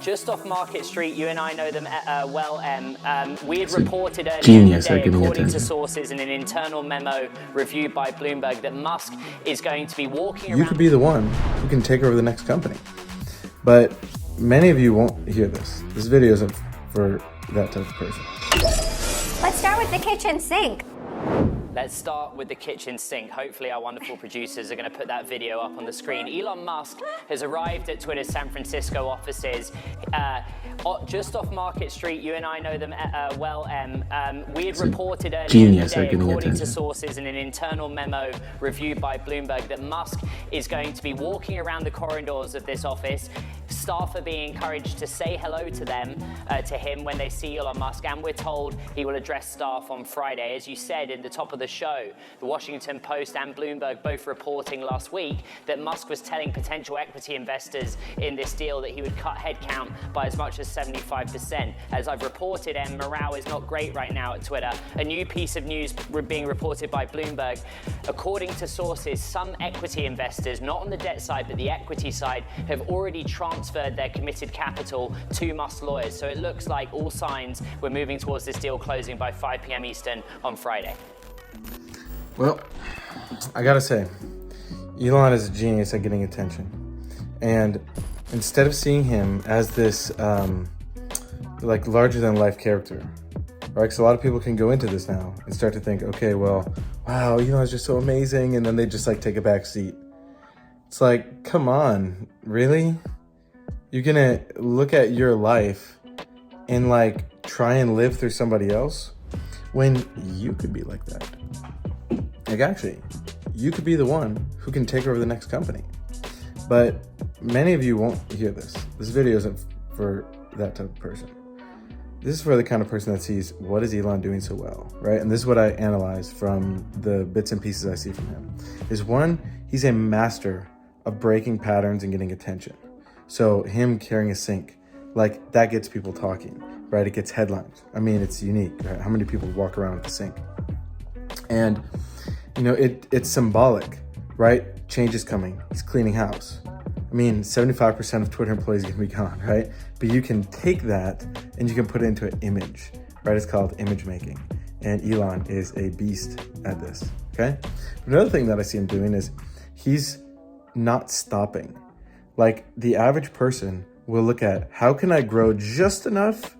Just off Market Street, you and I know them well, we had reported earlier genius today, at giving according attention. to sources in an internal memo reviewed by Bloomberg, that Musk is going to be walking around. You could be the one who can take over the next company. But many of you won't hear this. This video isn't for that type of person. Let's start with the kitchen sink. Let's start with the kitchen sink. Hopefully our wonderful producers are going to put that video up on the screen. Elon Musk has arrived at Twitter's San Francisco offices. Just off Market Street, you and I know them well, we had reported earlier genius today, at giving according to attention. sources in an internal memo reviewed by Bloomberg, that Musk is going to be walking around the corridors of this office. Staff are being encouraged to say hello to him when they see Elon Musk, and we're told he will address staff on Friday. As you said in the top of the show, the Washington Post and Bloomberg both reporting last week that Musk was telling potential equity investors in this deal that he would cut headcount by as much as 75%. As I've reported, morale is not great right now at Twitter. A new piece of news being reported by Bloomberg. According to sources, some equity investors, not on the debt side but the equity side, have already transferred their committed capital to Musk's lawyers. So it looks like all signs we're moving towards this deal closing by 5 p.m. Eastern on Friday. Well, I gotta say, Elon is a genius at getting attention. And instead of seeing him as this like larger than life character, right? Because a lot of people can go into this now and start to think, okay, well, wow, Elon's just so amazing. And then they just like take a back seat. It's like, come on, really? You're gonna look at your life and like try and live through somebody else when you could be like that. Like actually, you could be the one who can take over the next company. But many of you won't hear this. This video isn't for that type of person. This is for the kind of person that sees, what is Elon doing so well, right? And this is what I analyze from the bits and pieces I see from him. Is one, he's a master of breaking patterns and getting attention. So him carrying a sink, like that gets people talking, right? It gets headlines. I mean, it's unique, right? How many people walk around with a sink? And you know, it's symbolic, right? Change is coming. He's cleaning house. I mean, 75% of Twitter employees are gonna be gone, right? But you can take that and you can put it into an image, right? It's called image making. And Elon is a beast at this, okay? Another thing that I see him doing is he's not stopping. Like the average person will look at, how can I grow just enough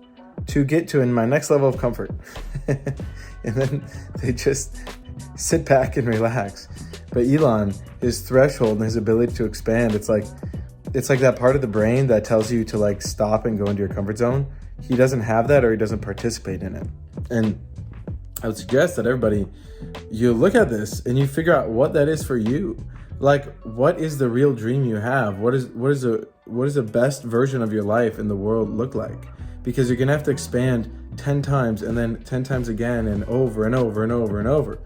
to get to in my next level of comfort? And then they just sit back and relax. But Elon, his threshold and his ability to expand, it's like that part of the brain that tells you to like stop and go into your comfort zone. He doesn't have that, or he doesn't participate in it. And I would suggest that everybody, you look at this and you figure out what that is for you. Like, what is the real dream you have? What is the best version of your life in the world look like? Because you're gonna have to expand 10 times and then 10 times again and over and over and over and over.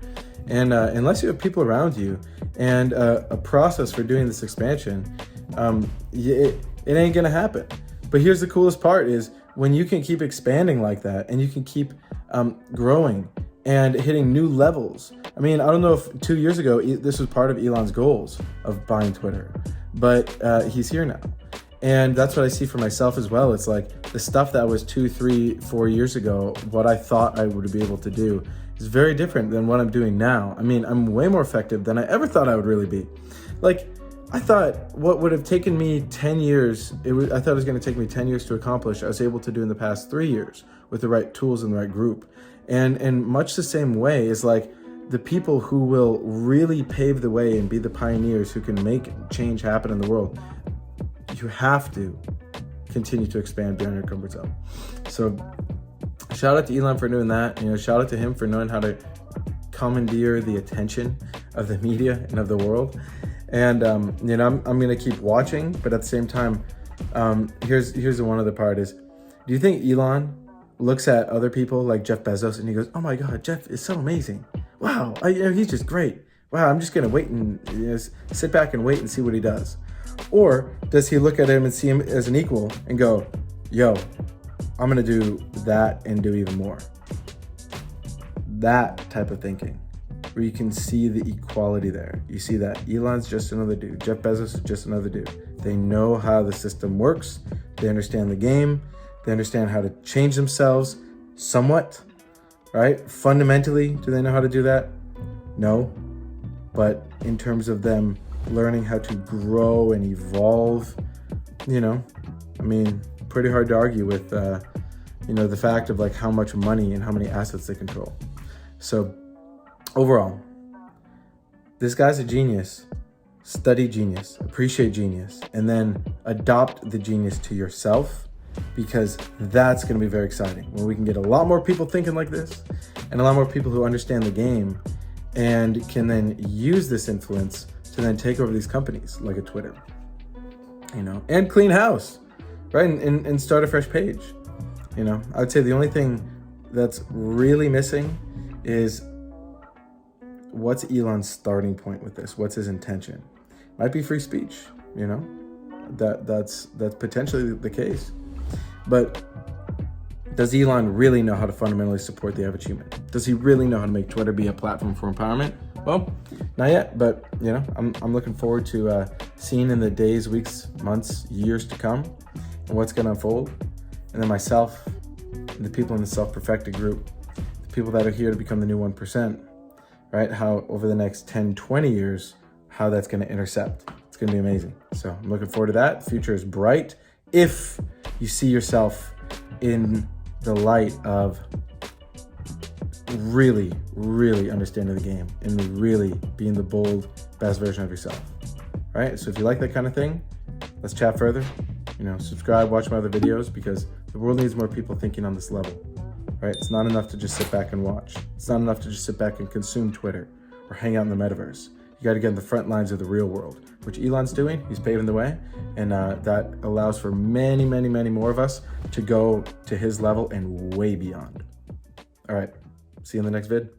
And unless you have people around you and a process for doing this expansion, it ain't gonna happen. But here's the coolest part is when you can keep expanding like that and you can keep growing and hitting new levels. I mean, I don't know if 2 years ago, this was part of Elon's goals of buying Twitter, but he's here now. And that's what I see for myself as well. It's like the stuff that was 2, 3, 4 years ago, what I thought I would be able to do is very different than what I'm doing now. I mean, I'm way more effective than I ever thought I would really be. Like, I thought what would have taken me 10 years, I thought it was gonna take me 10 years to accomplish, I was able to do in the past 3 years with the right tools and the right group. And in much the same way is like the people who will really pave the way and be the pioneers who can make change happen in the world, you have to continue to expand beyond your comfort zone. So shout out to Elon for doing that. You know, shout out to him for knowing how to commandeer the attention of the media and of the world. And you know, I'm gonna keep watching, but at the same time, here's the one other part is, do you think Elon looks at other people like Jeff Bezos and he goes, oh my God, Jeff is so amazing. Wow, he's just great. Wow, I'm just gonna wait and sit back and wait and see what he does. Or does he look at him and see him as an equal and go, yo, I'm gonna do that and do even more? That type of thinking, where you can see the equality there. You see that Elon's just another dude. Jeff Bezos is just another dude. They know how the system works. They understand the game. They understand how to change themselves somewhat, right? Fundamentally, do they know how to do that? No. But in terms of them learning how to grow and evolve, you know, I mean, pretty hard to argue with, you know, the fact of like how much money and how many assets they control. So overall, this guy's a genius. Study genius, appreciate genius, and then adopt the genius to yourself, because that's going to be very exciting when we can get a lot more people thinking like this and a lot more people who understand the game and can then use this influence to then take over these companies like a Twitter, you know, and clean house, right? And start a fresh page. You know, I would say the only thing that's really missing is what's Elon's starting point with this? What's his intention? Might be free speech, you know, that's potentially the case. But does Elon really know how to fundamentally support the average human? Does he really know how to make Twitter be a platform for empowerment? Well, not yet, but you know, I'm looking forward to seeing in the days, weeks, months, years to come, and what's going to unfold. And then myself, and the people in the self-perfected group, the people that are here to become the new 1%, right? How over the next 10, 20 years, how that's going to intercept. It's going to be amazing. So I'm looking forward to that. The future is bright if you see yourself in the light of really, really understanding the game and really being the bold, best version of yourself. Right? So if you like that kind of thing, let's chat further. You know, subscribe, watch my other videos, because the world needs more people thinking on this level. Right? It's not enough to just sit back and watch. It's not enough to just sit back and consume Twitter or hang out in the metaverse. You got to get in the front lines of the real world, which Elon's doing. He's paving the way, and that allows for many, many, many more of us to go to his level and way beyond. All right, see you in the next vid.